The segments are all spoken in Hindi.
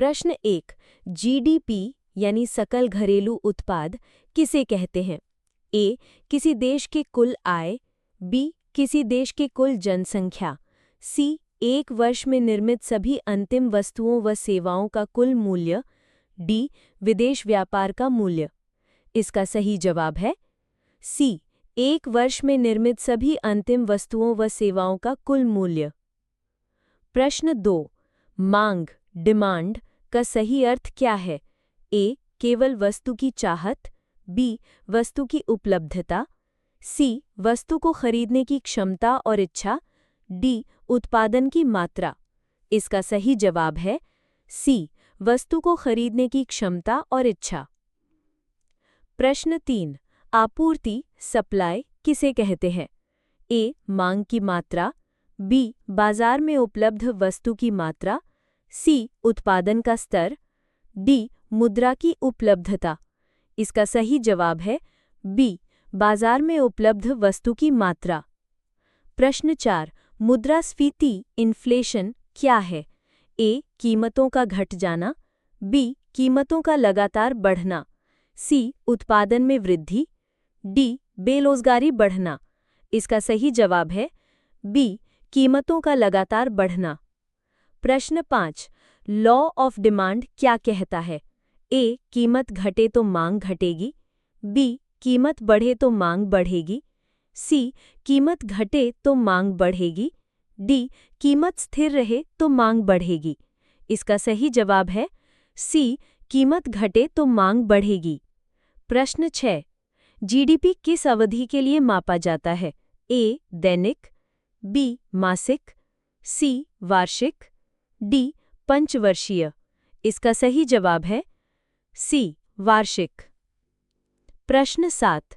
प्रश्न 1। जीडीपी यानी सकल घरेलू उत्पाद किसे कहते हैं? ए किसी देश की कुल आय, बी किसी देश की कुल जनसंख्या, सी एक वर्ष में निर्मित सभी अंतिम वस्तुओं व सेवाओं का कुल मूल्य, डी विदेश व्यापार का मूल्य। इसका सही जवाब है सी एक वर्ष में निर्मित सभी अंतिम वस्तुओं व सेवाओं का कुल मूल्य। प्रश्न 2। मांग डिमांड का सही अर्थ क्या है? ए केवल वस्तु की चाहत, बी वस्तु की उपलब्धता, सी वस्तु को खरीदने की क्षमता और इच्छा, डी उत्पादन की मात्रा। इसका सही जवाब है सी वस्तु को खरीदने की क्षमता और इच्छा। प्रश्न 3। आपूर्ति सप्लाई किसे कहते हैं? ए मांग की मात्रा, बी बाजार में उपलब्ध वस्तु की मात्रा, सी उत्पादन का स्तर, डी मुद्रा की उपलब्धता। इसका सही जवाब है बी बाजार में उपलब्ध वस्तु की मात्रा। प्रश्न 4। मुद्रास्फीति इन्फ्लेशन क्या है? ए कीमतों का घट जाना, बी कीमतों का लगातार बढ़ना, सी उत्पादन में वृद्धि, डी बेरोजगारी बढ़ना। इसका सही जवाब है बी कीमतों का लगातार बढ़ना। प्रश्न 5। लॉ ऑफ डिमांड क्या कहता है? ए कीमत घटे तो मांग घटेगी, बी कीमत बढ़े तो मांग बढ़ेगी, सी कीमत घटे तो मांग बढ़ेगी, डी कीमत स्थिर रहे तो मांग बढ़ेगी। इसका सही जवाब है सी कीमत घटे तो मांग बढ़ेगी। प्रश्न 6। जीडीपी किस अवधि के लिए मापा जाता है? ए दैनिक, बी मासिक, सी वार्षिक, डी पंचवर्षीय। इसका सही जवाब है सी वार्षिक। प्रश्न 7।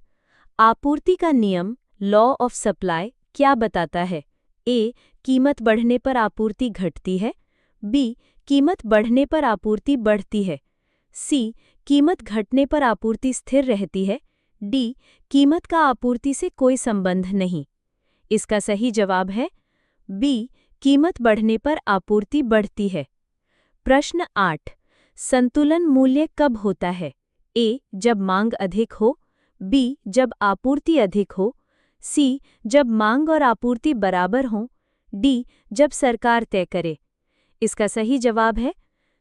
आपूर्ति का नियम लॉ ऑफ सप्लाई क्या बताता है? ए कीमत बढ़ने पर आपूर्ति घटती है, बी कीमत बढ़ने पर आपूर्ति बढ़ती है, सी कीमत घटने पर आपूर्ति स्थिर रहती है, डी कीमत का आपूर्ति से कोई संबंध नहीं। इसका सही जवाब है बी कीमत बढ़ने पर आपूर्ति बढ़ती है। प्रश्न 8। संतुलन मूल्य कब होता है? ए जब मांग अधिक हो, बी जब आपूर्ति अधिक हो, सी जब मांग और आपूर्ति बराबर हों, डी जब सरकार तय करे। इसका सही जवाब है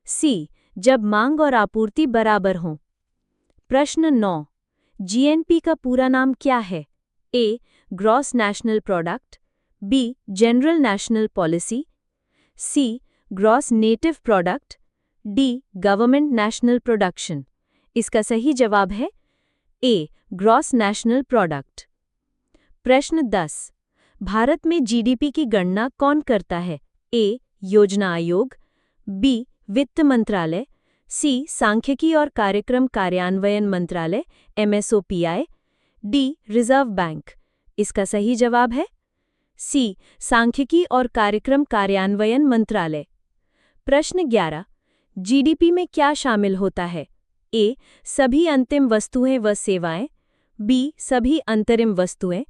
सी जब मांग और आपूर्ति बराबर हों। प्रश्न 9। जीएनपी का पूरा नाम क्या है? A gross national product, B general national policy, C gross native product, D government national production. इसका सही जवाब है ए ग्रॉस नेशनल प्रोडक्ट। प्रश्न 10। भारत में जीडीपी की गणना कौन करता है? ए योजना आयोग, बी वित्त मंत्रालय, सी सांख्यिकी और कार्यक्रम कार्यान्वयन मंत्रालय MSOPI, डी रिजर्व बैंक। इसका सही जवाब है सी सांख्यिकी और कार्यक्रम कार्यान्वयन मंत्रालय। प्रश्न 11। जीडीपी में क्या शामिल होता है? ए सभी अंतिम वस्तुएं व सेवाएं, बी सभी अंतरिम वस्तुएं,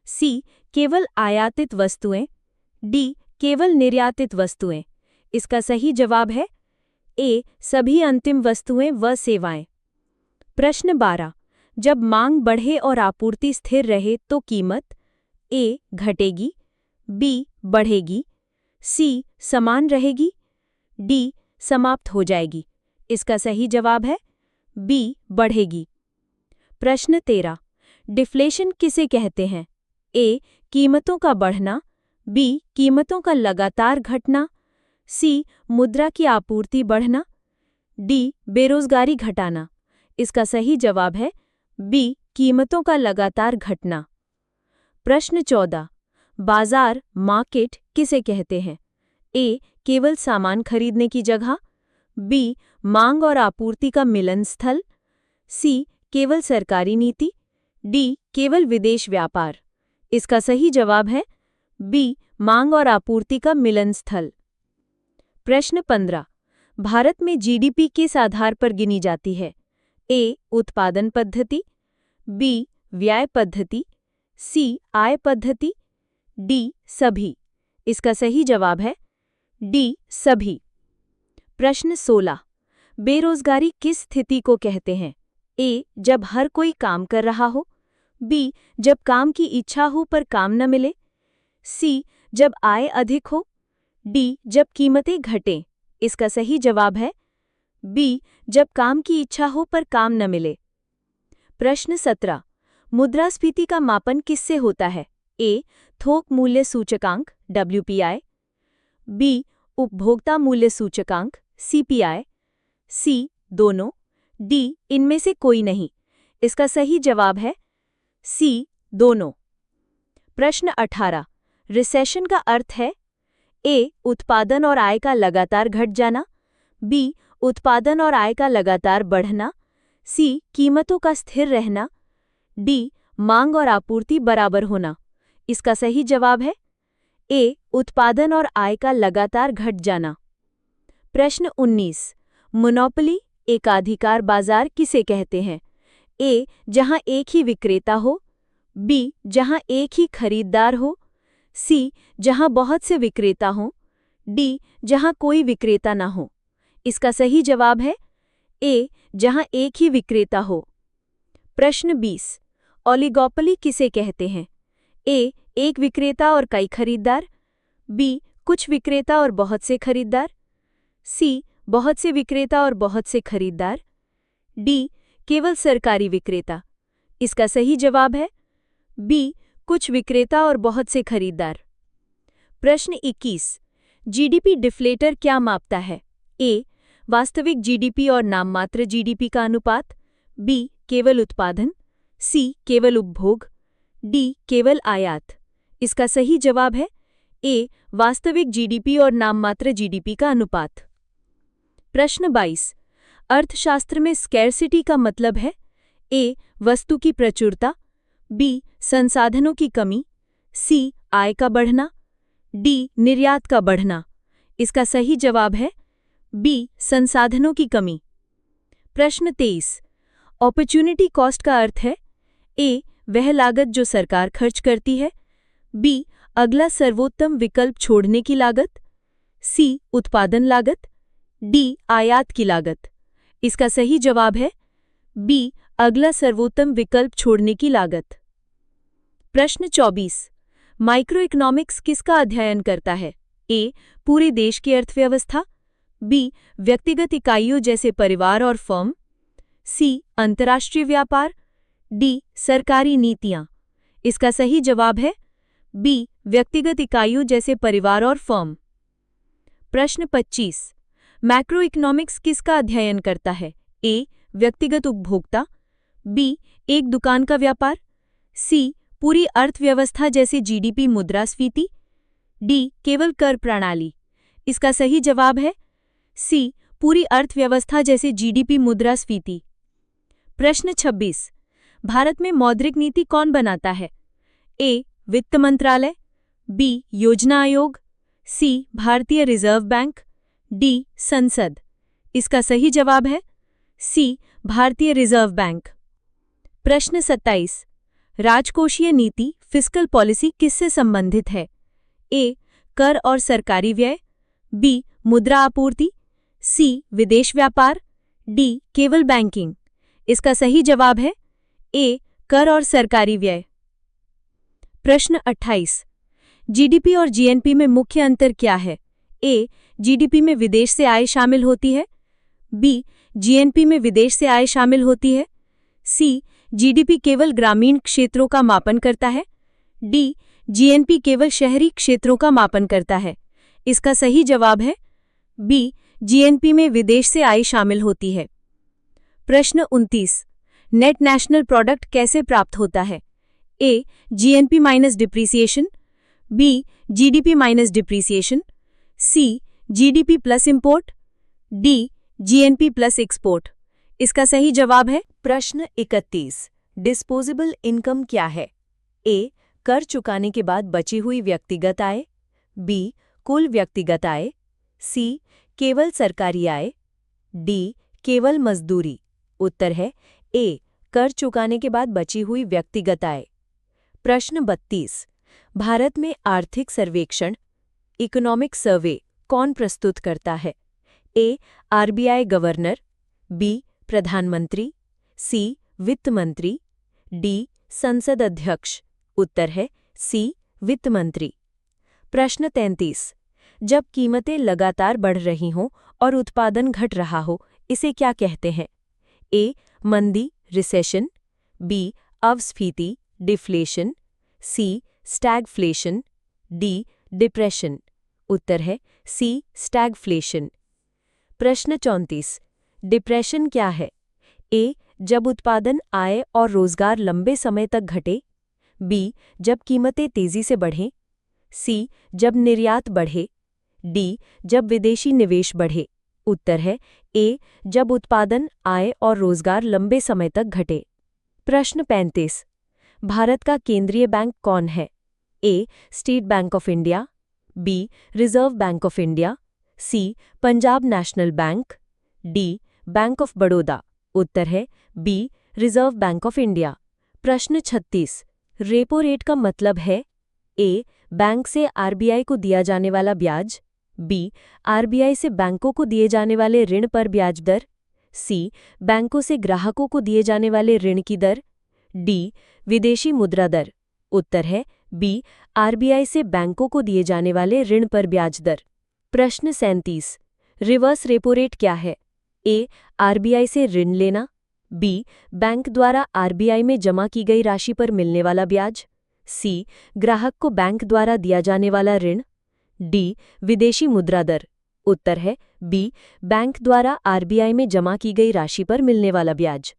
सी केवल आयातित वस्तुएं, डी केवल निर्यातित वस्तुएं। इसका सही जवाब है ए सभी अंतिम वस्तुएं व सेवाएं। प्रश्न 12। जब मांग बढ़े और आपूर्ति स्थिर रहे तो कीमत ए घटेगी, बी बढ़ेगी, सी समान रहेगी, डी समाप्त हो जाएगी। इसका सही जवाब है बी बढ़ेगी। प्रश्न 13। डिफ्लेशन किसे कहते हैं? ए कीमतों का बढ़ना, बी कीमतों का लगातार घटना, सी मुद्रा की आपूर्ति बढ़ना, डी बेरोजगारी घटाना। इसका सही जवाब है बी कीमतों का लगातार घटना। प्रश्न 14। बाजार मार्केट किसे कहते हैं? ए केवल सामान खरीदने की जगह, बी मांग और आपूर्ति का मिलन स्थल, सी केवल सरकारी नीति, डी केवल विदेश व्यापार। इसका सही जवाब है बी मांग और आपूर्ति का मिलन स्थल। प्रश्न 15। भारत में जीडीपी किस आधार पर गिनी जाती है? ए उत्पादन पद्धति, बी व्यय पद्धति, सी आय पद्धति, डी सभी। इसका सही जवाब है डी सभी। प्रश्न 16। बेरोजगारी किस स्थिति को कहते हैं? ए, जब हर कोई काम कर रहा हो। बी, जब काम की इच्छा हो पर काम न मिले। सी, जब आय अधिक हो। डी, जब कीमतें घटें। इसका सही जवाब है बी, जब काम की इच्छा हो पर काम न मिले। प्रश्न 17। मुद्रास्फीति का मापन किससे होता है? ए, थोक मूल्य सूचकांक WPI। बी, उपभोक्ता मूल्य सूचकांक CPI। सी, दोनों। डी, इनमें से कोई नहीं। इसका सही जवाब है सी, दोनों। प्रश्न 18। रिसेशन का अर्थ है? ए, उत्पादन और आय का लगातार घट जाना। बी, उत्पादन और आय का लगातार बढ़ना। सी, कीमतों का स्थिर रहना। डी, मांग और आपूर्ति बराबर होना। इसका सही जवाब है ए, उत्पादन और आय का लगातार घट जाना। प्रश्न 19। मोनोपोली एकाधिकार बाजार किसे कहते हैं? ए, जहां एक ही विक्रेता हो। बी, जहां एक ही खरीदार हो। सी, जहां बहुत से विक्रेता हों। डी, जहां कोई विक्रेता ना हो। इसका सही जवाब है ए, जहां एक ही विक्रेता हो। प्रश्न 20। ओलिगोपोली किसे कहते हैं? ए, एक विक्रेता और कई खरीदार। बी, कुछ विक्रेता और बहुत से खरीदार। सी, बहुत से विक्रेता और बहुत से खरीदार। डी, केवल सरकारी विक्रेता। इसका सही जवाब है बी, कुछ विक्रेता और बहुत से खरीदार। प्रश्न 21। जीडीपी डिफ्लेटर क्या मापता है? ए, वास्तविक जीडीपी और नाममात्र जीडीपी का अनुपात। बी, केवल उत्पादन। सी, केवल उपभोग। डी, केवल आयात। इसका सही जवाब है ए, वास्तविक जीडीपी और नाममात्र जीडीपी का अनुपात। प्रश्न 22। अर्थशास्त्र में स्कैर्सिटी का मतलब है? ए, वस्तु की प्रचुरता। बी, संसाधनों की कमी। सी, आय का बढ़ना। डी, निर्यात का बढ़ना। इसका सही जवाब है बी, संसाधनों की कमी। प्रश्न 23। अपॉर्चुनिटी कॉस्ट का अर्थ है? ए, वह लागत जो सरकार खर्च करती है। बी, अगला सर्वोत्तम विकल्प छोड़ने की लागत। सी, उत्पादन लागत। डी, आयात की लागत। इसका सही जवाब है बी, अगला सर्वोत्तम विकल्प छोड़ने की लागत। प्रश्न 24। माइक्रो इकोनॉमिक्स किसका अध्ययन करता है? ए, पूरे देश की अर्थव्यवस्था। बी, व्यक्तिगत इकाइयों जैसे परिवार और फर्म। सी, अंतर्राष्ट्रीय व्यापार। डी, सरकारी नीतियां। इसका सही जवाब है बी, व्यक्तिगत इकाइयों जैसे परिवार और फर्म। प्रश्न 25। मैक्रो इकोनॉमिक्स किसका अध्ययन करता है? ए, व्यक्तिगत उपभोक्ता। बी, एक दुकान का व्यापार। सी, पूरी अर्थव्यवस्था जैसे जीडीपी मुद्रास्फीति। डी, केवल कर प्रणाली। इसका सही जवाब है सी, पूरी अर्थव्यवस्था जैसे जीडीपी मुद्रास्फीति। प्रश्न 26। भारत में मौद्रिक नीति कौन बनाता है? ए, वित्त मंत्रालय। बी, योजना आयोग। सी, भारतीय रिजर्व बैंक। डी, संसद। इसका सही जवाब है सी, भारतीय रिजर्व बैंक। प्रश्न 27। राजकोषीय नीति फिस्कल पॉलिसी किससे संबंधित है? ए, कर और सरकारी व्यय। बी, मुद्रा आपूर्ति। सी, विदेश व्यापार। डी, केवल बैंकिंग। इसका सही जवाब है ए, कर और सरकारी व्यय। प्रश्न 28। जीडीपी और जीएनपी में मुख्य अंतर क्या है? ए, जीडीपी में विदेश से आय शामिल होती है। बी, जीएनपी में विदेश से आय शामिल होती है। सी, जीडीपी केवल ग्रामीण क्षेत्रों का मापन करता है। डी, जीएनपी केवल शहरी क्षेत्रों का मापन करता है। इसका सही जवाब है बी, जीएनपी में विदेश से आय शामिल होती है। प्रश्न 29। नेट नेशनल प्रोडक्ट कैसे प्राप्त होता है? A, GNP minus depreciation. B, GDP minus depreciation. C, GDP plus import. D, GNP plus export. इसका सही जवाब है प्रश्न 31। डिस्पोजेबल इनकम क्या है? ए, कर चुकाने के बाद बची हुई व्यक्तिगत आय। बी, कुल व्यक्तिगत आय। सी, केवल सरकारी आय। डी, केवल मजदूरी। उत्तर है ए, कर चुकाने के बाद बची हुई व्यक्तिगत आय। प्रश्न 32। भारत में आर्थिक सर्वेक्षण इकोनॉमिक सर्वे कौन प्रस्तुत करता है? ए आरबीआई गवर्नर, बी प्रधानमंत्री, सी वित्त मंत्री, डी संसद अध्यक्ष। उत्तर है सी वित्त मंत्री। प्रश्न 33। जब कीमतें लगातार बढ़ रही हों और उत्पादन घट रहा हो, इसे क्या कहते हैं? ए मंदी, रिसेशन, बी अपस्फीति, डिफ्लेशन, सी स्टैगफ्लेशन, डी डिप्रेशन। उत्तर है सी स्टैगफ्लेशन। प्रश्न 34। डिप्रेशन क्या है? ए जब उत्पादन, आय और रोजगार लंबे समय तक घटे, बी जब कीमतें तेजी से बढ़ें, सी जब निर्यात बढ़े, डी जब विदेशी निवेश बढ़े। उत्तर है ए जब उत्पादन, आय और रोजगार लंबे समय तक घटे। प्रश्न 35। भारत का केंद्रीय बैंक कौन है? A State Bank of India, B Reserve Bank of India, C Punjab National Bank, D Bank of Baroda. उत्तर है B Reserve Bank of India. प्रश्न 36। रेपो रेट का मतलब है? ए बैंक से आरबीआई को दिया जाने वाला ब्याज, बी आरबीआई से बैंकों को दिए जाने वाले ऋण पर ब्याज दर, सी बैंकों से ग्राहकों को दिए जाने वाले ऋण की दर, डी विदेशी मुद्रा दर। उत्तर है बी आरबीआई से बैंकों को दिए जाने वाले ऋण पर ब्याज दर। प्रश्न 37। रिवर्स रेपो रेट क्या है? ए आरबीआई से ऋण लेना, बी बैंक द्वारा आरबीआई में जमा की गई राशि पर मिलने वाला ब्याज, सी ग्राहक को बैंक द्वारा दिया जाने वाला ऋण, डी विदेशी मुद्रा दर। उत्तर है बी बैंक द्वारा आरबीआई में जमा की गई राशि पर मिलने वाला ब्याज।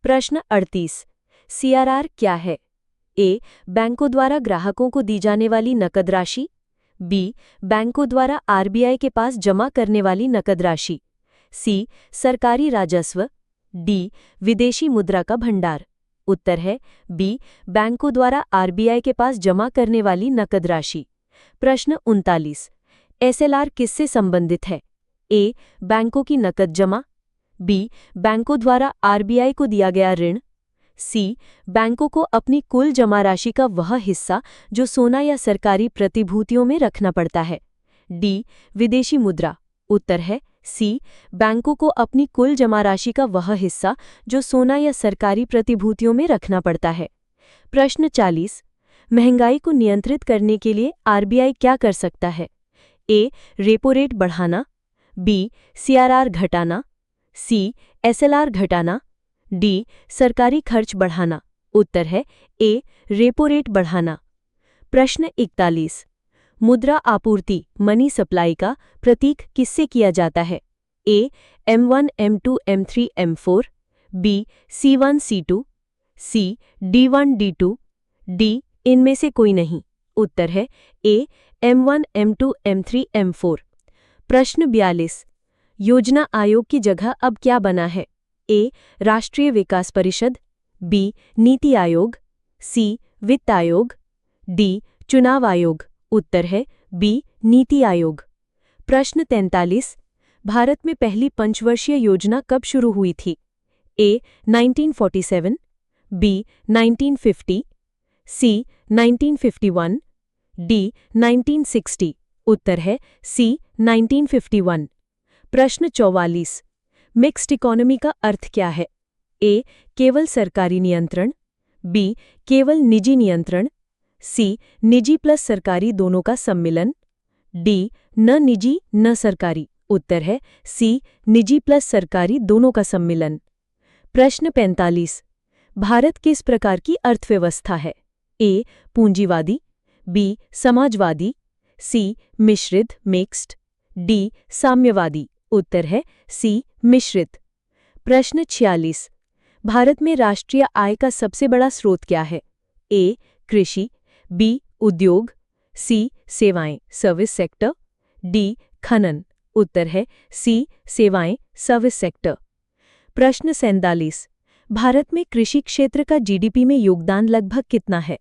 प्रश्न 38। सीआरआर क्या है? ए बैंकों द्वारा ग्राहकों को दी जाने वाली नकद राशि, बी बैंकों द्वारा आरबीआई के पास जमा करने वाली नकद राशि, सी सरकारी राजस्व, डी विदेशी मुद्रा का भंडार। उत्तर है बी बैंकों द्वारा आरबीआई के पास जमा करने वाली नकद राशि। प्रश्न 39। एसएलआर किससे संबंधित है? ए बैंकों की नकद जमा, बी बैंकों द्वारा आरबीआई को दिया गया ऋण, सी बैंकों को अपनी कुल जमा राशि का वह हिस्सा जो सोना या सरकारी प्रतिभूतियों में रखना पड़ता है, डी विदेशी मुद्रा। उत्तर है सी बैंकों को अपनी कुल जमा राशि का वह हिस्सा जो सोना या सरकारी प्रतिभूतियों में रखना पड़ता है। प्रश्न 40। महंगाई को नियंत्रित करने के लिए आरबीआई क्या कर सकता है? ए रेपो रेट बढ़ाना, बी सीआरआर घटाना, सी एसएलआर घटाना, डी सरकारी खर्च बढ़ाना। उत्तर है ए रेपो रेट बढ़ाना। प्रश्न 41। मुद्रा आपूर्ति, मनी सप्लाई का प्रतीक किससे किया जाता है? ए M1 M2 M3 M4, B C1 C2, सी D1 D2, डी इनमें से कोई नहीं। उत्तर है ए M1 M2 M3 M4। प्रश्न 42। योजना आयोग की जगह अब क्या बना है? ए राष्ट्रीय विकास परिषद, बी नीति आयोग, सी वित्त आयोग, डी चुनाव आयोग। उत्तर है बी नीति आयोग। प्रश्न 43। भारत में पहली पंचवर्षीय योजना कब शुरू हुई थी? ए 1947, बी 1950, सी 1951, डी 1960। उत्तर है सी 1951। प्रश्न 44। मिक्स्ड इकोनॉमी का अर्थ क्या है? ए केवल सरकारी नियंत्रण, बी केवल निजी नियंत्रण, सी निजी प्लस सरकारी दोनों का सम्मिलन, डी न निजी न सरकारी। उत्तर है सी निजी प्लस सरकारी दोनों का सम्मिलन। प्रश्न 45। भारत किस प्रकार की अर्थव्यवस्था है? ए पूंजीवादी, बी समाजवादी, सी मिश्रित मिक्स्ड, डी साम्यवादी। उत्तर है सी मिश्रित। प्रश्न 46। भारत में राष्ट्रीय आय का सबसे बड़ा स्रोत क्या है? ए कृषि, बी उद्योग, सी सेवाएं सर्विस सेक्टर, डी खनन। उत्तर है सी सेवाएं सर्विस सेक्टर। प्रश्न 47। भारत में कृषि क्षेत्र का जीडीपी में योगदान लगभग कितना है?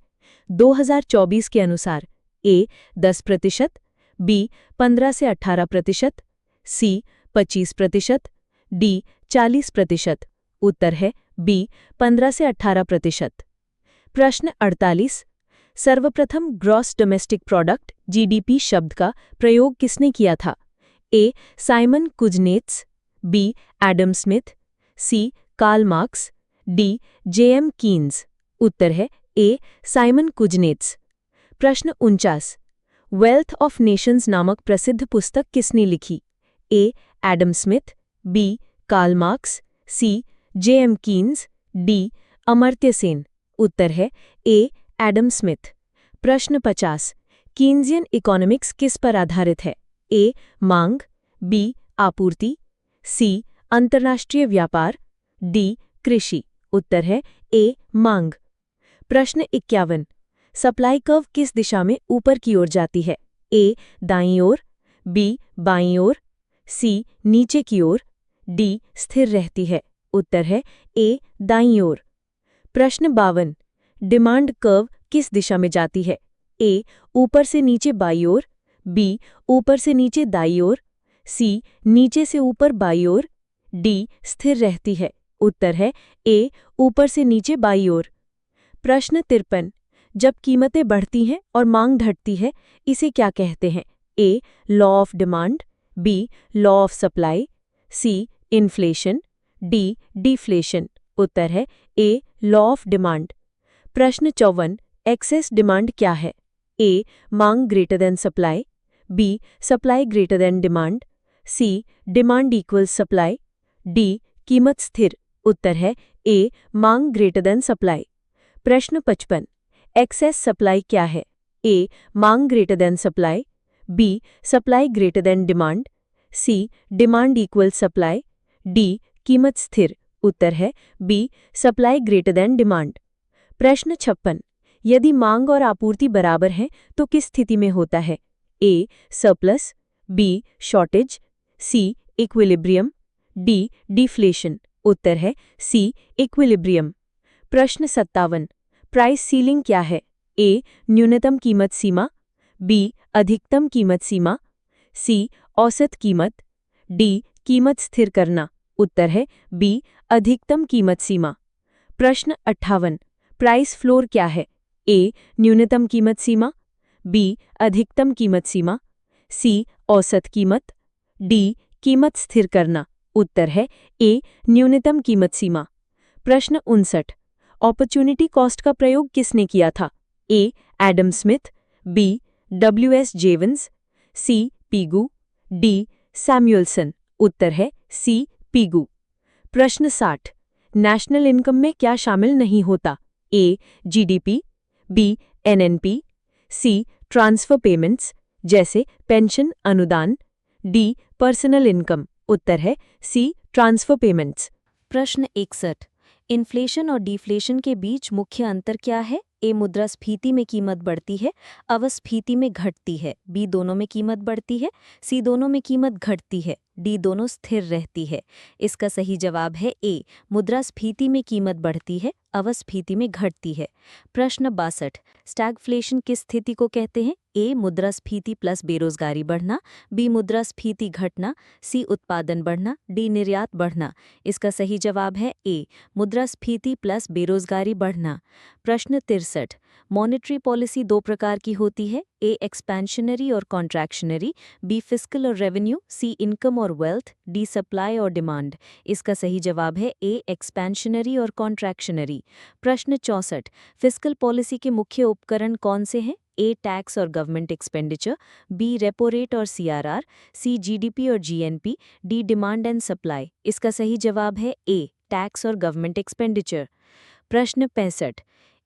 2024 के अनुसार ए 10%, बी 15 से 18%, सी 25%, डी 40%। उत्तर है बी 15 से 18%। प्रश्न 48। सर्वप्रथम ग्रॉस डोमेस्टिक प्रोडक्ट जीडीपी शब्द का प्रयोग किसने किया था? A Simon Kuznets, B Adam Smith, C Karl Marx, D JM Keynes. उत्तर है ए साइमन कुजनेट्स। प्रश्न 49। वेल्थ ऑफ नेशंस नामक प्रसिद्ध पुस्तक किसने लिखी? A Adam Smith, B Karl Marx, C JM Keynes, D Amartya Sen. उत्तर है ए एडम स्मिथ। प्रश्न 50। कीन्सियन इकोनॉमिक्स किस पर आधारित है? ए मांग, बी आपूर्ति, सी अंतर्राष्ट्रीय व्यापार, डी कृषि। उत्तर है ए मांग। प्रश्न 51। सप्लाई कर्व किस दिशा में ऊपर की ओर जाती है? ए दाईं ओर, बी बाईं ओर, सी नीचे की ओर, डी स्थिर रहती है। उत्तर है ए दाईं ओर। प्रश्न 52। डिमांड कर्व किस दिशा में जाती है? ए ऊपर से नीचे बाईं ओर, बी ऊपर से नीचे दाईं ओर, सी नीचे से ऊपर बाईं ओर, डी स्थिर रहती है। उत्तर है ए ऊपर से नीचे बाईं ओर। प्रश्न 53। जब कीमतें बढ़ती हैं और मांग घटती है, इसे क्या कहते हैं? A law of demand, B law of supply, C inflation, D deflation. उत्तर है ए लॉ ऑफ डिमांड। प्रश्न 54। एक्सेस डिमांड क्या है? ए मांग greater than supply, B supply greater than demand, C demand equals supply, D कीमत स्थिर। उत्तर है ए मांग ग्रेटर देन सप्लाई। प्रश्न 55। एक्सेस सप्लाई क्या है? ए मांग greater than supply, B supply greater than demand, C demand equals supply, D कीमत स्थिर। उत्तर है B supply greater than demand. प्रश्न 56। यदि मांग और आपूर्ति बराबर हैं तो किस स्थिति में होता है? ए सरप्लस, बी शॉर्टेज, सी इक्विलिब्रियम, डी डिफ्लेशन। उत्तर है सी इक्विलिब्रियम। प्रश्न 57। प्राइस सीलिंग क्या है? ए न्यूनतम कीमत सीमा, बी अधिकतम कीमत सीमा, सी औसत कीमत, डी कीमत स्थिर करना। उत्तर है बी अधिकतम कीमत सीमा। प्रश्न 58। प्राइस फ्लोर क्या है? ए न्यूनतम कीमत सीमा, बी अधिकतम कीमत सीमा, सी औसत कीमत, डी कीमत स्थिर करना। उत्तर है ए न्यूनतम कीमत सीमा। प्रश्न 59। अपॉर्चुनिटी कॉस्ट का प्रयोग किसने किया था? ए एडम स्मिथ, बी डब्ल्यूएस जेवंस, सी पीगू, डी सैमुएल्सन। उत्तर है सी पीगू। प्रश्न 60। नेशनल इनकम में क्या शामिल नहीं होता? ए जीडीपी, बी एनएनपी, सी ट्रांसफर पेमेंट्स जैसे पेंशन अनुदान, डी पर्सनल इनकम। उत्तर है सी ट्रांसफर पेमेंट्स। प्रश्न 61। इन्फ्लेशन और डिफ्लेशन के बीच मुख्य अंतर क्या है? ए मुद्रास्फीति में कीमत बढ़ती है, अवस्फीति में घटती है, बी दोनों में कीमत बढ़ती है, सी दोनों में कीमत घटती है, डी दोनों स्थिर रहती है। इसका सही जवाब है ए मुद्रास्फीति में कीमत बढ़ती है, अवस्फीति में घटती है। प्रश्न 62। स्टैगफ्लेशन किस स्थिति को कहते हैं? ए मुद्रास्फीति प्लस बेरोजगारी बढ़ना, बी मुद्रास्फीति घटना, सी उत्पादन बढ़ना, डी निर्यात बढ़ना। इसका सही जवाब है ए मुद्रास्फीति प्लस बेरोजगारी बढ़ना। प्रश्न 63। मॉनेटरी पॉलिसी दो प्रकार की होती है, ए एक्सपेंशनरी और कॉन्ट्रैक्शनरी, बी फिस्कल और रेवेन्यू, सी इनकम और वेल्थ, डी सप्लाई और डिमांड। इसका सही जवाब है ए एक्सपेंशनरी और कॉन्ट्रैक्शनरी। प्रश्न 64। फिस्कल पॉलिसी के मुख्य उपकरण कौन से हैं? ए टैक्स और government expenditure, B repo rate और सीआरआर, सी जीडीपी और GNP, D demand and supply. इसका सही जवाब है ए टैक्स और गवर्नमेंट एक्सपेंडिचर। प्रश्न 65।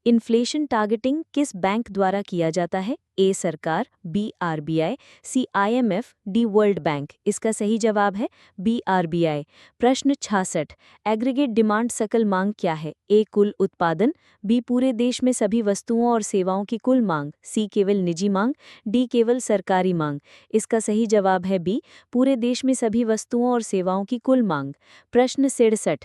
इन्फ्लेशन टारगेटिंग किस बैंक द्वारा किया जाता है? ए सरकार, बी आरबीआई, सी आईएमएफ, डी वर्ल्ड बैंक। इसका सही जवाब है बी आरबीआई। प्रश्न 66। एग्रीगेट डिमांड सकल मांग क्या है? ए कुल उत्पादन, बी पूरे देश में सभी वस्तुओं और सेवाओं की कुल मांग, सी केवल निजी मांग, डी केवल सरकारी मांग। इसका सही जवाब है बी पूरे देश में सभी वस्तुओं और सेवाओं की कुल मांग। प्रश्न 67।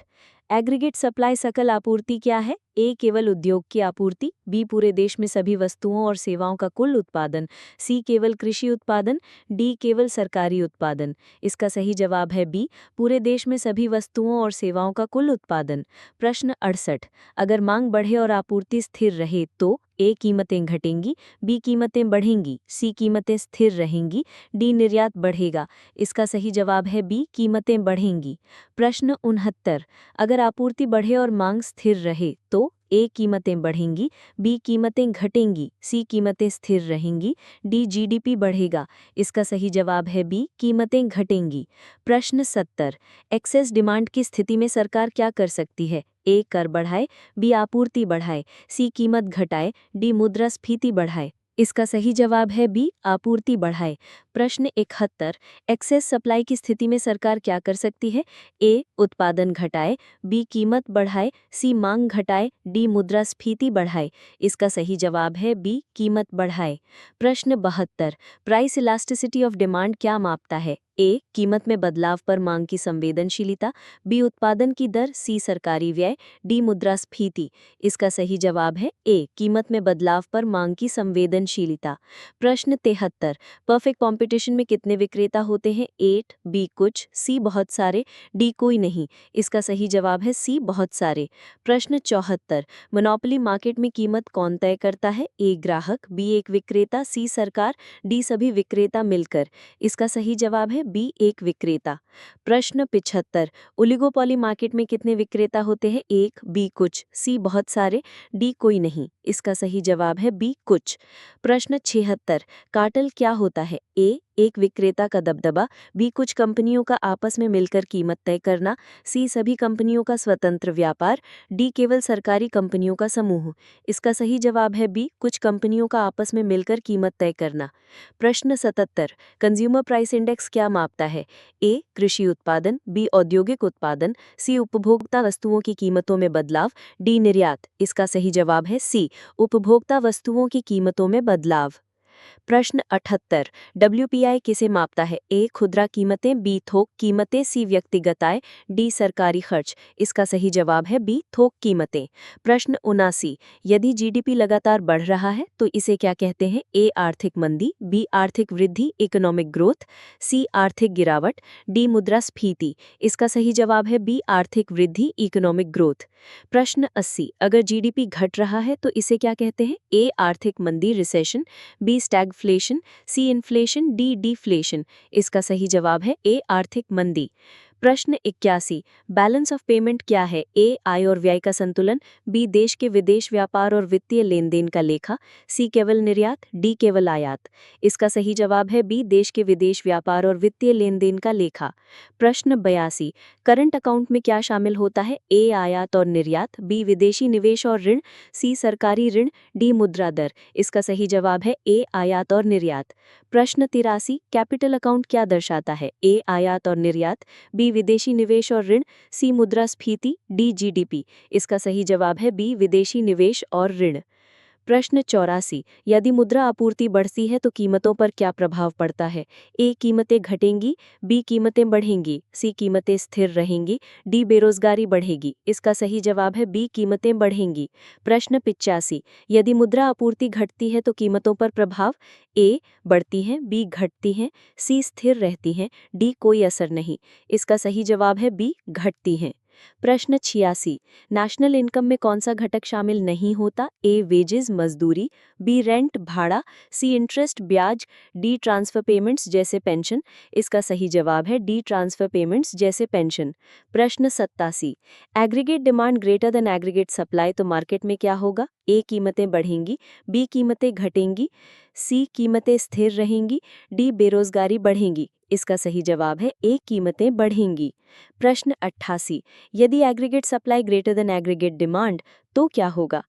एग्रीगेट सप्लाई सकल आपूर्ति क्या है? ए केवल उद्योग की आपूर्ति, बी पूरे देश में सभी वस्तुओं और सेवाओं का कुल उत्पादन, सी केवल कृषि उत्पादन, डी केवल सरकारी उत्पादन। इसका सही जवाब है बी पूरे देश में सभी वस्तुओं और सेवाओं का कुल उत्पादन। प्रश्न 68। अगर मांग बढ़े और आपूर्ति स्थिर रहे तो ए कीमतें घटेंगी, बी कीमतें बढ़ेंगी, सी कीमतें स्थिर रहेंगी, डी निर्यात बढ़ेगा। इसका सही जवाब है बी कीमतें बढ़ेंगी। प्रश्न 69, अगर आपूर्ति बढ़े और मांग स्थिर रहे तो ए कीमतें बढ़ेंगी, बी कीमतें घटेंगी, सी कीमतें स्थिर रहेंगी, डी जीडीपी बढ़ेगा। इसका सही जवाब है बी कीमतें घटेंगी। प्रश्न 70, एक्सेस डिमांड की स्थिति में सरकार क्या कर सकती है? ए कर बढ़ाए, बी आपूर्ति बढ़ाए, सी कीमत घटाए, डी मुद्रास्फीति बढ़ाए। इसका सही जवाब है बी आपूर्ति बढ़ाए। प्रश्न 71, एक्सेस सप्लाई की स्थिति में सरकार क्या कर सकती है? ए उत्पादन घटाए, बी कीमत बढ़ाए, सी मांग घटाए, डी मुद्रास्फीति बढ़ाए। इसका सही जवाब है बी कीमत बढ़ाए। प्रश्न 72, प्राइस इलास्टिसिटी ऑफ डिमांड क्या मापता है? ए कीमत में बदलाव पर मांग की संवेदनशीलता, बी उत्पादन की दर, सी सरकारी व्यय, डी मुद्रास्फीति। इसका सही जवाब है ए कीमत में बदलाव पर मांग की संवेदनशीलता। प्रश्न 73, परफेक्ट कंपटीशन में कितने विक्रेता होते हैं? 8, बी कुछ, सी बहुत सारे, डी कोई नहीं। इसका सही जवाब है सी बहुत सारे। प्रश्न 74, मोनोपोली मार्केट में कीमत कौन तय करता है? ए ग्राहक, बी एक विक्रेता, सी सरकार, डी सभी विक्रेता मिलकर। इसका सही जवाब है बी एक विक्रेता। प्रश्न 75, ओलिगोपॉली मार्केट में कितने विक्रेता होते हैं? 1, बी कुछ, सी बहुत सारे, डी कोई नहीं। इसका सही जवाब है बी कुछ। प्रश्न 76, कार्टेल क्या होता है? ए एक विक्रेता का दबदबा, बी कुछ कंपनियों का आपस में मिलकर कीमत तय करना, सी सभी कंपनियों का स्वतंत्र व्यापार, डी केवल सरकारी कंपनियों का समूह। इसका सही जवाब है बी कुछ कंपनियों का आपस में मिलकर कीमत तय करना। प्रश्न 77, कंज्यूमर प्राइस इंडेक्स क्या मापता है? ए कृषि उत्पादन, बी औद्योगिक उत्पादन, सी उपभोक्ता वस्तुओं की कीमतों में बदलाव, डी निर्यात। इसका सही जवाब है सी उपभोक्ता वस्तुओं की कीमतों में बदलाव। प्रश्न 78, डब्ल्यूपीआई किसे मापता है? ए खुदरा कीमतें, बी थोक कीमतें, सी व्यक्तिगत आय, डी सरकारी खर्च। इसका सही जवाब है बी थोक कीमतें। प्रश्न 79, यदि जीडीपी लगातार बढ़ रहा है तो इसे क्या कहते हैं? ए आर्थिक मंदी, बी आर्थिक वृद्धि इकोनॉमिक ग्रोथ, सी आर्थिक गिरावट, डी मुद्रास्फीति। इसका सही जवाब है बी आर्थिक वृद्धि इकोनॉमिक ग्रोथ। प्रश्न 80, अगर जीडीपी घट रहा है तो इसे क्या कहते हैं? ए आर्थिक मंदी रिसेशन, बी स्टैगफ्लेशन, सी इन्फ्लेशन, डी डिफ्लेशन। इसका सही जवाब है ए आर्थिक मंदी। प्रश्न 81, बैलेंस ऑफ पेमेंट क्या है? ए आय और व्यय का संतुलन, बी देश के विदेश व्यापार और वित्तीय लेन देन का लेखा, सी केवल निर्यात, डी केवल आयात। इसका सही जवाब है बी देश के विदेश व्यापार और वित्तीय लेन देन का लेखा। प्रश्न 82, करंट अकाउंट में क्या शामिल होता है? ए आयात और निर्यात, बी विदेशी निवेश और ऋण, सी सरकारी ऋण, डी मुद्रा दर। इसका सही जवाब है ए आयात और निर्यात। प्रश्न 83, कैपिटल अकाउंट क्या दर्शाता है? ए आयात और निर्यात, बी विदेशी निवेश और ऋण, सी मुद्रास्फीति, डी जीडीपी। इसका सही जवाब है बी विदेशी निवेश और ऋण। प्रश्न 84, यदि मुद्रा आपूर्ति बढ़ती है तो कीमतों पर क्या प्रभाव पड़ता है? ए कीमतें घटेंगी, बी कीमतें बढ़ेंगी, सी कीमतें स्थिर रहेंगी, डी बेरोजगारी बढ़ेगी। इसका सही जवाब है बी कीमतें बढ़ेंगी। प्रश्न 85, यदि मुद्रा आपूर्ति घटती है तो कीमतों पर प्रभाव? ए बढ़ती हैं, बी घटती हैं, सी स्थिर रहती हैं, डी कोई असर नहीं। इसका सही जवाब है बी घटती हैं। प्रश्न 86, नेशनल इनकम में कौन सा घटक शामिल नहीं होता? ए वेजेस मजदूरी, बी रेंट भाड़ा, सी इंटरेस्ट ब्याज, डी ट्रांसफर पेमेंट्स जैसे पेंशन। इसका सही जवाब है डी ट्रांसफर पेमेंट्स जैसे पेंशन। प्रश्न 87, aggregate demand greater than aggregate supply तो मार्केट में क्या होगा? ए कीमतें बढ़ेंगी, बी कीमतें घटेंगी, सी कीमतें स्थिर रहेंगी, डी बेरोजगारी बढ़ेंगी। इसका सही जवाब है ए कीमतें बढ़ेंगी। प्रश्न 88, यदि aggregate supply greater then aggregate demand तो क्या होगा?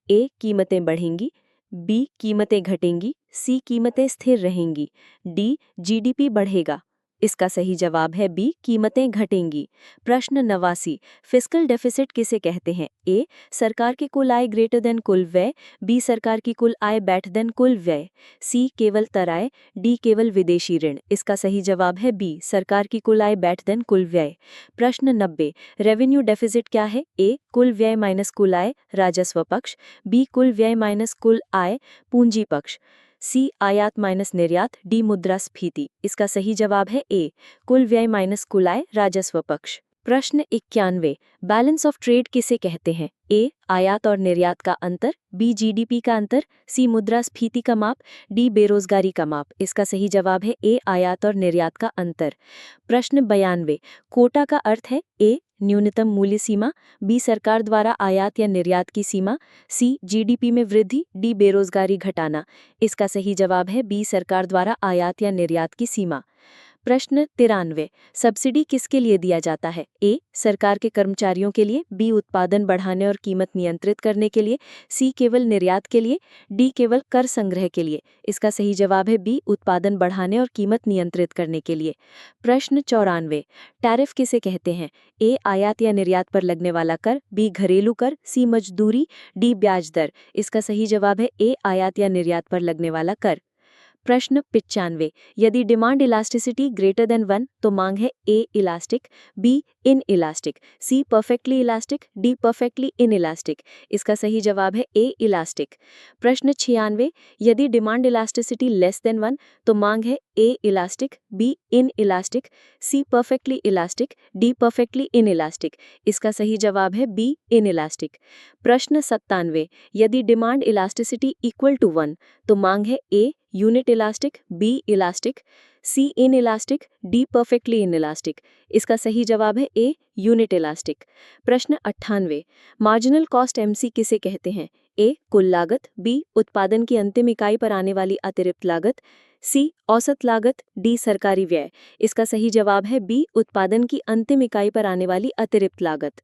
ए कीमतें बढ़ेंगी, बी कीमतें घटेंगी, सी कीमतें स्थिर रहेंगी, डी जीडीपी बढ़ेगा। इसका सही जवाब है बी कीमतें घटेंगी। प्रश्न 89, फिस्कल डेफिसिट किसे कहते हैं? ए सरकार की कुल आय ग्रेटर देन कुल व्यय, बी सरकार की कुल आय बैट देन कुल व्यय, सी केवल तराय, डी केवल विदेशी ऋण। इसका सही जवाब है बी सरकार की कुल आय बैट देन कुल व्यय। प्रश्न 90, रेवेन्यू डेफिसिट क्या है? ए कुल व्यय माइनस कुल आय राजस्व पक्ष, बी कुल व्यय माइनस कुल आय पूंजी पक्ष, सी आयात माइनस निर्यात, डी मुद्रास्फीति। इसका सही जवाब है ए कुल व्यय माइनस कुल आय राजस्व पक्ष। प्रश्न 91, बैलेंस ऑफ ट्रेड किसे कहते हैं? ए आयात और निर्यात का अंतर, बी जीडीपी का अंतर, सी मुद्रास्फीति का माप, डी बेरोजगारी का माप। इसका सही जवाब है ए आयात और निर्यात का अंतर। प्रश्न 92, कोटा का अर्थ है ए न्यूनतम मूल्य सीमा, बी सरकार द्वारा आयात या निर्यात की सीमा, सी जीडीपी में वृद्धि, डी बेरोजगारी घटाना। इसका सही जवाब है बी सरकार द्वारा आयात या निर्यात की सीमा। प्रश्न 93, सब्सिडी किसके लिए दिया जाता है? ए सरकार के कर्मचारियों के लिए, बी उत्पादन बढ़ाने और कीमत नियंत्रित करने के लिए, सी केवल निर्यात के लिए, डी केवल कर संग्रह के लिए। इसका सही जवाब है बी उत्पादन बढ़ाने और कीमत नियंत्रित करने के लिए। प्रश्न 94, टैरिफ किसे कहते हैं? ए आयात या निर्यात पर लगने वाला कर, बी घरेलू कर, सी मजदूरी, डी ब्याज दर। इसका सही जवाब है ए आयात या निर्यात पर लगने वाला कर। प्रश्न 95, यदि डिमांड इलास्टिसिटी ग्रेटर देन 1 तो मांग है A elastic, B inelastic, C perfectly elastic, D perfectly inelastic. इसका सही जवाब है ए इलास्टिक। प्रश्न 96, यदि डिमांड इलास्टिसिटी लेस देन 1 तो मांग है A elastic, B inelastic, C perfectly elastic, D perfectly inelastic. इसका सही जवाब है बी इन इलास्टिक। प्रश्न 97, यदि डिमांड इलास्टिसिटी इक्वल टू 1 तो मांग है A unit elastic, B elastic, C inelastic, D perfectly inelastic. इसका सही जवाब है ए यूनिट इलास्टिक। प्रश्न 98, मार्जिनल कॉस्ट एमसी किसे कहते हैं? ए कुल लागत, बी उत्पादन की अंतिम इकाई पर आने वाली अतिरिक्त लागत, सी औसत लागत, डी सरकारी व्यय। इसका सही जवाब है बी उत्पादन की अंतिम इकाई पर आने वाली अतिरिक्त लागत।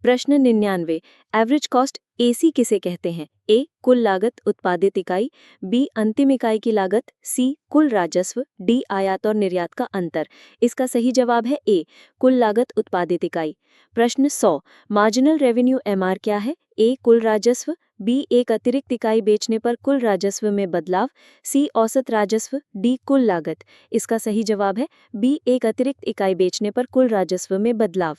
प्रश्न 99, एवरेज कॉस्ट एसी किसे कहते हैं? ए कुल लागत उत्पादित इकाई, बी अंतिम इकाई की लागत, सी कुल राजस्व, डी आयात और निर्यात का अंतर। इसका सही जवाब है ए कुल लागत उत्पादित इकाई। प्रश्न 100, मार्जिनल रेवेन्यू एमआर क्या है? ए कुल राजस्व, बी एक अतिरिक्त इकाई बेचने पर कुल राजस्व में बदलाव, सी औसत राजस्व, डी कुल लागत। इसका सही जवाब है बी एक अतिरिक्त इकाई बेचने पर कुल राजस्व में बदलाव।